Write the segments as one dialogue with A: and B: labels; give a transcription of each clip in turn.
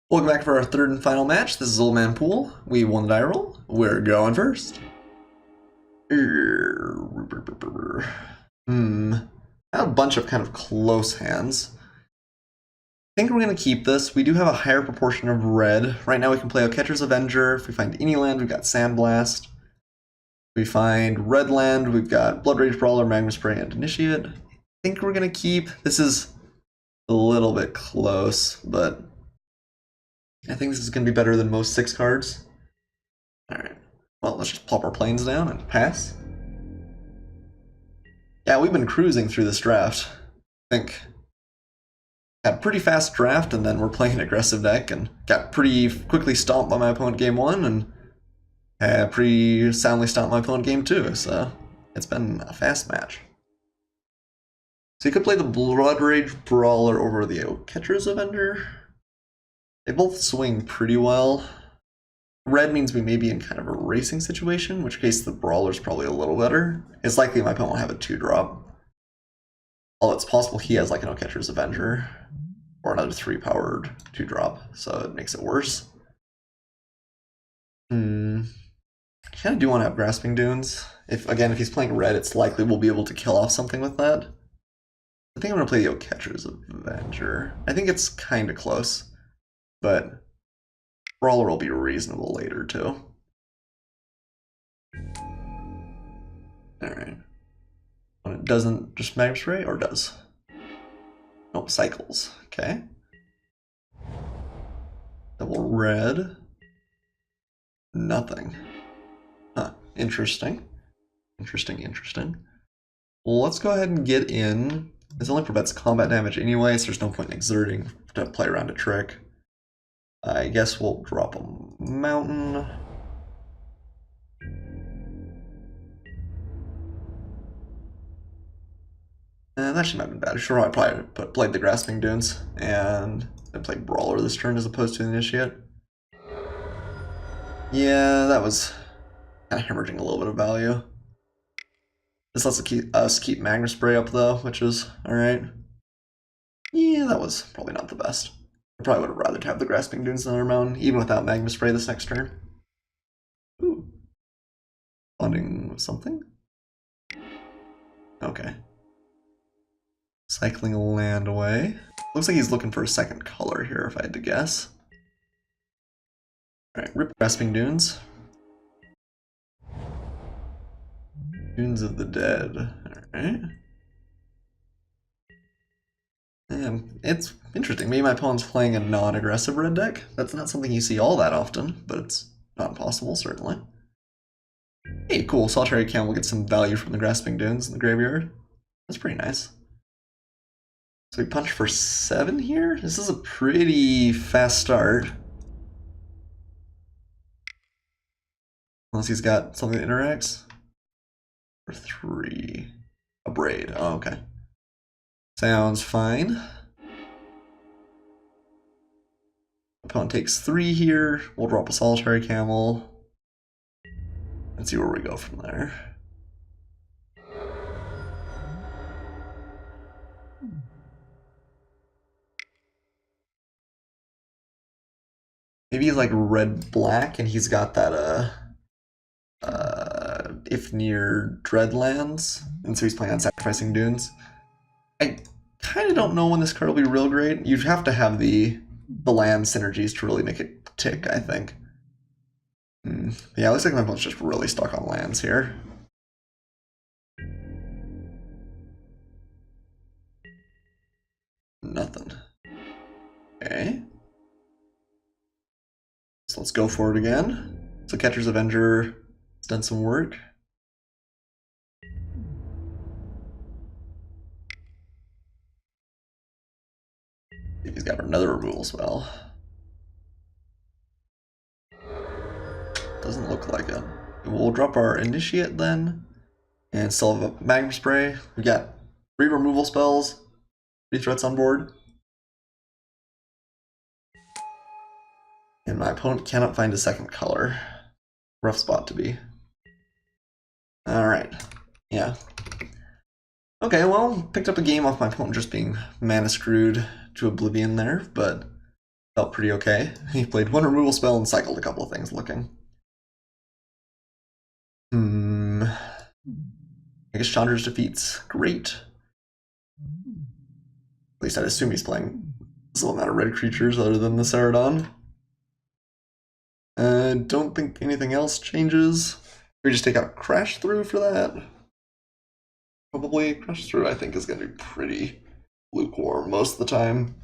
A: Welcome back for our third and final match. This is Old Man Poole. We won the die roll. We're going first. I have a bunch of kind of close hands. I think we're going to keep this. We do have a higher proportion of red. Right now we can play Catcher's Avenger. If we find any land, we've got Sandblast. If we find red land, we've got Blood Rage Brawler, Magma Spray, and Initiate. I think we're going to keep. This is a little bit close, but I think this is going to be better than most 6 cards. Alright, well, let's just plop our planes down and pass. Yeah, we've been cruising through this draft. I think had a pretty fast draft, and then we're playing an aggressive deck, and got pretty quickly stomped by my opponent game 1, and pretty soundly stomped my opponent game 2, so it's been a fast match. So you could play the Blood Rage Brawler over the Catcher's Avenger. They both swing pretty well. Red means we may be in kind of a racing situation, in which case the Brawler's probably a little better. It's likely my opponent will have a 2-drop. Although it's possible he has like an Catcher's Avenger, or another 3-powered 2-drop, so it makes it worse. I kind of do want to have Grasping Dunes. If he's playing red, it's likely we'll be able to kill off something with that. I think I'm going to play the Catcher's Avenger. I think it's kind of close, but Brawler will be reasonable later, too. Alright. When it doesn't just Magma Spray, or does? Nope, cycles. Okay. Double red. Nothing. Huh. Interesting. Interesting. Well, let's go ahead and get in. This only prevents combat damage anyway, so there's no point in exerting to play around a trick. I guess we'll drop a mountain. And that should not have been bad. Sure, I probably played the Grasping Dunes and then played Brawler this turn as opposed to the Initiate. Yeah, that was kind of hemorrhaging a little bit of value. This lets us keep Magma Spray up though, which is alright. Yeah, that was probably not the best. I probably would have rather have the Grasping Dunes than our mountain, even without Magma Spray this next turn. Ooh. Bonding with something? Okay. Cycling land away. Looks like he's looking for a second color here, if I had to guess. Alright, rip Grasping Dunes. Dunes of the Dead. Alright. And it's interesting. Maybe my opponent's playing a non-aggressive red deck. That's not something you see all that often, but it's not impossible, certainly. Hey, cool. Solitary Camel will get some value from the Grasping Dunes in the graveyard. That's pretty nice. So we punch for 7 here? This is a pretty fast start. Unless he's got something that interacts. Or 3. A Braid. Oh, okay. Sounds fine. Opponent takes 3 here. We'll drop a Solitary Camel. And see where we go from there. Maybe he's like red-black and he's got that if near Dreadlands, and so he's playing on Sacrificing Dunes. I kind of don't know when this card will be real great. You have to have the land synergies to really make it tick, I think. Yeah, it looks like my opponent's just really stuck on lands here. Nothing. Okay. So let's go for it again. So Catcher's Avenger has done some work. He's got another removal spell. Doesn't look like it. We'll drop our Initiate then, and still have a Magma Spray. We got 3 removal spells, 3 threats on board. And my opponent cannot find a second color. Rough spot to be. Alright. Yeah. Okay, well, picked up a game off my opponent just being mana screwed to oblivion there, but Felt pretty okay. He played one removal spell and cycled a couple of things looking. I guess Chandra's defeats. Great. At least I'd assume he's playing some amount of red creatures other than the Ceradon. Don't think anything else changes. We just take out Crash Through for that. Probably Crash Through, I think, is going to be pretty lukewarm most of the time.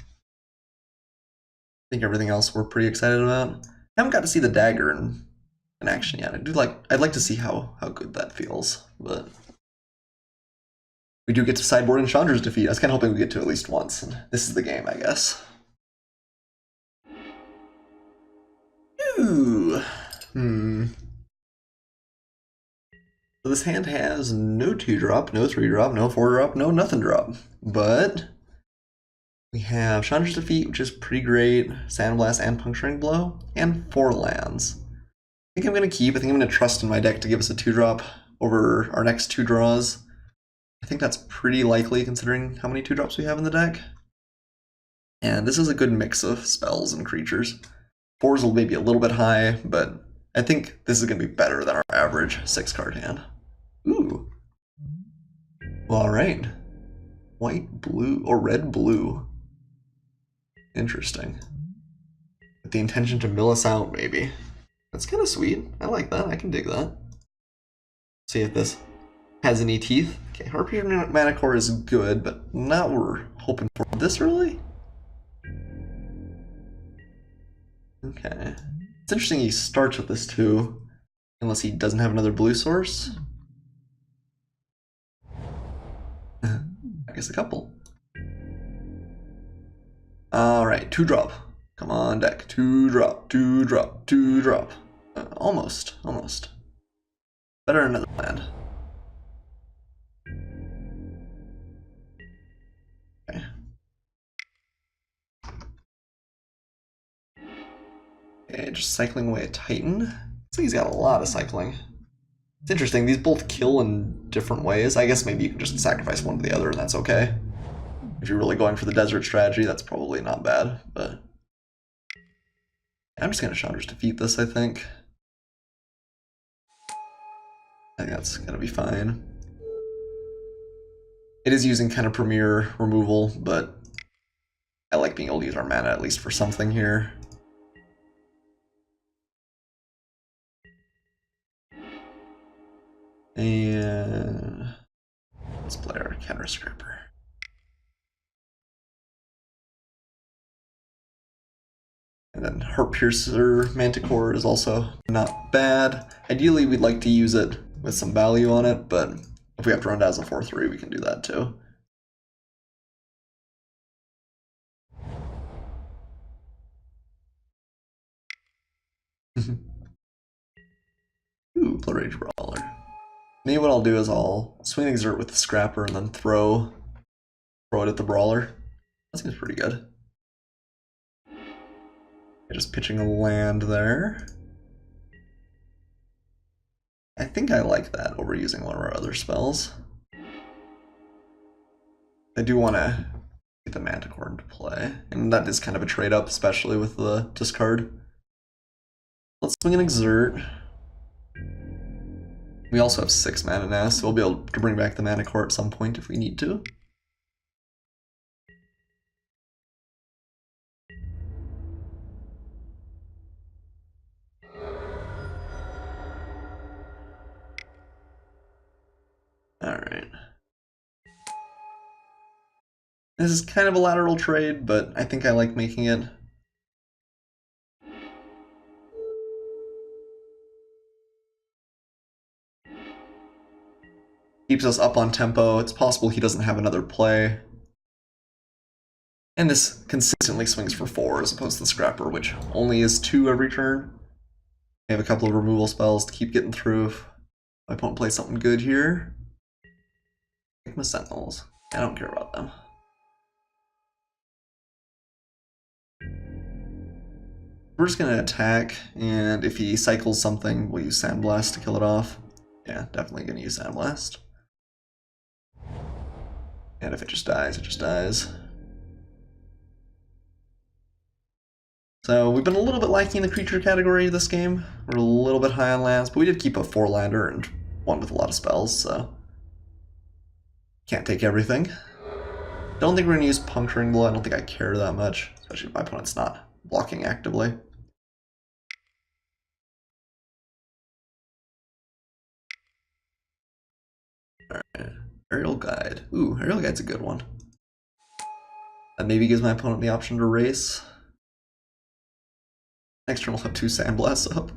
A: I think everything else we're pretty excited about. I haven't got to see the dagger in action yet. I'd like to see how good that feels, but we do get to sideboard in Chandra's defeat. I was kind of hoping we get to at least once, and this is the game, I guess. Ooh. So this hand has no 2-drop, no 3-drop, no 4-drop, no nothing drop. But we have Chandra's Defeat, which is pretty great, Sandblast and Puncturing Blow, and 4 lands. I think I'm going to keep. I think I'm going to trust in my deck to give us a 2-drop over our next 2 draws. I think that's pretty likely considering how many 2-drops we have in the deck. And this is a good mix of spells and creatures. 4s will maybe a little bit high, but I think this is going to be better than our average 6-card hand. Ooh. Well, alright. White, blue, or red, blue. Interesting. With the intention to mill us out, maybe. That's kind of sweet. I like that. I can dig that. See if this has any teeth. Okay, Harpier Mana Core is good, but not what we're hoping for this early. Okay. It's interesting he starts with this too, unless he doesn't have another blue source. I guess a couple. Alright, 2-drop. Come on, deck. 2-drop, 2-drop, 2-drop. Almost. Better another land. Okay. Okay, just cycling away a Titan. Looks like he's got a lot of cycling. It's interesting, these both kill in different ways. I guess maybe you can just sacrifice one to the other and that's okay. If you're really going for the desert strategy, that's probably not bad, but I'm just going to Chandra's Defeat this, I think. I think that's going to be fine. It is using kind of premier removal, but I like being able to use our mana at least for something here. And let's play our Counter Scraper. And then Heart Piercer Manticore is also not bad. Ideally, we'd like to use it with some value on it, but if we have to run down as a 4/3, we can do that too. Ooh, Blood Rage Brawler. Maybe what I'll do is I'll swing Exert with the Scrapper and then throw it at the Brawler. That seems pretty good. Just pitching a land there. I think I like that over using one of our other spells. I do want to get the Manticore into play, and that is kind of a trade-up, especially with the discard. Let's swing an Exert. We also have 6 mana now, so we'll be able to bring back the Manticore at some point if we need to. Alright. This is kind of a lateral trade, but I think I like making it. Keeps us up on tempo. It's possible he doesn't have another play. And this consistently swings for 4 as opposed to the Scrapper, which only is 2 every turn. I have a couple of removal spells to keep getting through if my opponent plays something good here. Take my Sentinels. I don't care about them. We're just going to attack, and if he cycles something, we'll use Sandblast to kill it off. Yeah, definitely going to use Sandblast. And if it just dies, it just dies. So we've been a little bit liking the creature category this game. We're a little bit high on lands, but we did keep a 4-lander and one with a lot of spells, so can't take everything. Don't think we're going to use Puncturing Blow. I don't think I care that much, especially if my opponent's not blocking actively. Alright, Aerial Guide. Ooh, Aerial Guide's a good one. That maybe gives my opponent the option to race. Next turn we'll have 2 Sandblasts up.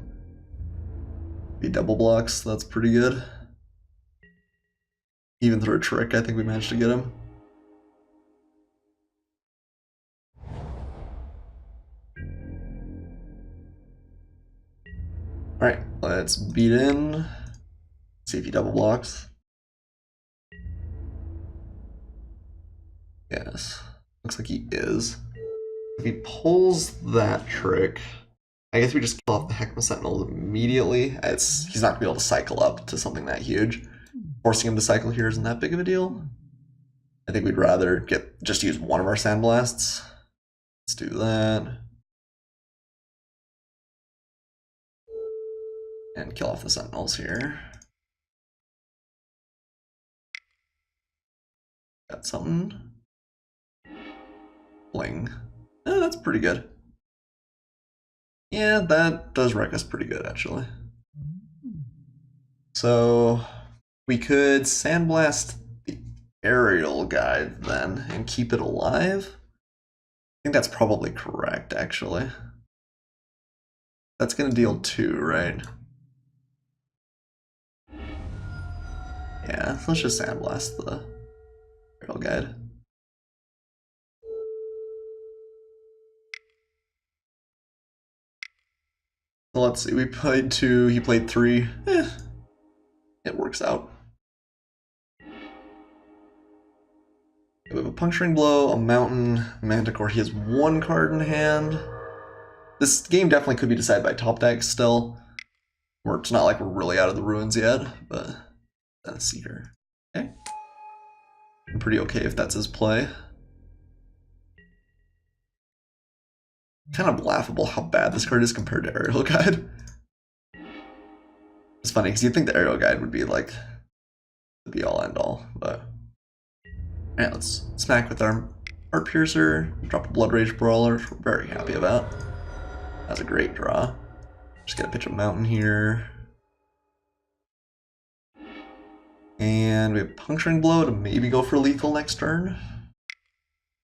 A: Be double blocks, that's pretty good. Even through a trick, I think we managed to get him. Alright, let's beat in. See if he double blocks. Yes, looks like he is. If he pulls that trick, I guess we just kill off the Heckma Sentinel immediately. He's not going to be able to cycle up to something that huge. Forcing him to cycle here isn't that big of a deal. I think we'd rather just use one of our Sandblasts. Let's do that. And kill off the Sentinels here. Got something. Bling. Oh, that's pretty good. Yeah, that does wreck us pretty good, actually. So we could Sandblast the Aerial Guide then and keep it alive. I think that's probably correct, actually. That's going to deal 2, right? Yeah, let's just Sandblast the Aerial Guide. So let's see, we played 2, he played 3. It works out. We have a Puncturing Blow, a Mountain, Manticore. He has 1 card in hand. This game definitely could be decided by top decks still. Or it's not like we're really out of the ruins yet, but then a Seeker. Okay. I'm pretty okay if that's his play. Kind of laughable how bad this card is compared to Aerial Guide. It's funny because you'd think the Aerial Guide would be like the be all end all, but alright, let's smack with our Art Piercer, drop a Blood Rage Brawler, which we're very happy about. That's a great draw. Just gotta pitch a Mountain here. And we have Puncturing Blow to maybe go for lethal next turn. Let's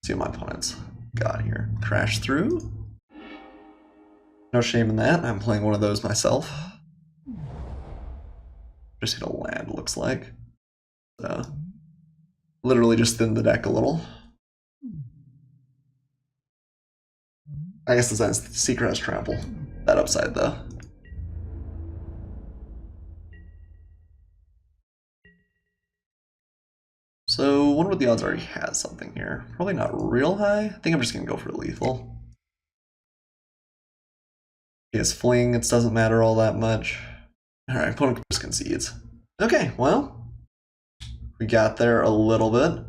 A: see what my opponent's got here. Crash Through. No shame in that, I'm playing one of those myself. Just hit a land, looks like. So, literally just thin the deck a little. I guess the Seeker has Trample. That upside, though. So, wonder what the odds are he has something here. Probably not real high. I think I'm just going to go for lethal. He has Fling, it doesn't matter all that much. Alright, opponent just concedes. Okay, well, we got there a little bit.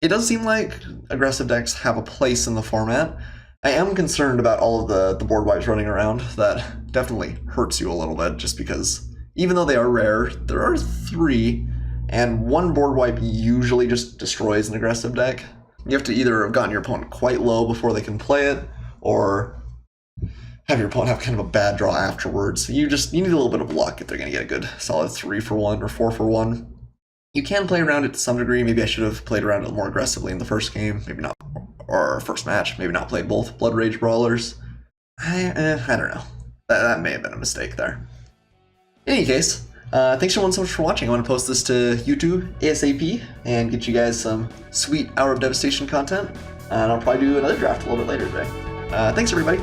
A: It does seem like aggressive decks have a place in the format. I am concerned about all of the board wipes running around. That definitely hurts you a little bit, just because even though they are rare, there are 3, and 1 board wipe usually just destroys an aggressive deck. You have to either have gotten your opponent quite low before they can play it, or have your opponent have kind of a bad draw afterwards. You need a little bit of luck if they're going to get a good solid 3 for 1 or 4 for 1. You can play around it to some degree. Maybe I should have played around it more aggressively in the first game. Maybe not, or first match. Maybe not played both Blood Rage Brawlers. I don't know. That may have been a mistake there. In any case, thanks everyone so much for watching. I want to post this to YouTube ASAP and get you guys some sweet Hour of Devastation content. And I'll probably do another draft a little bit later today. Thanks everybody.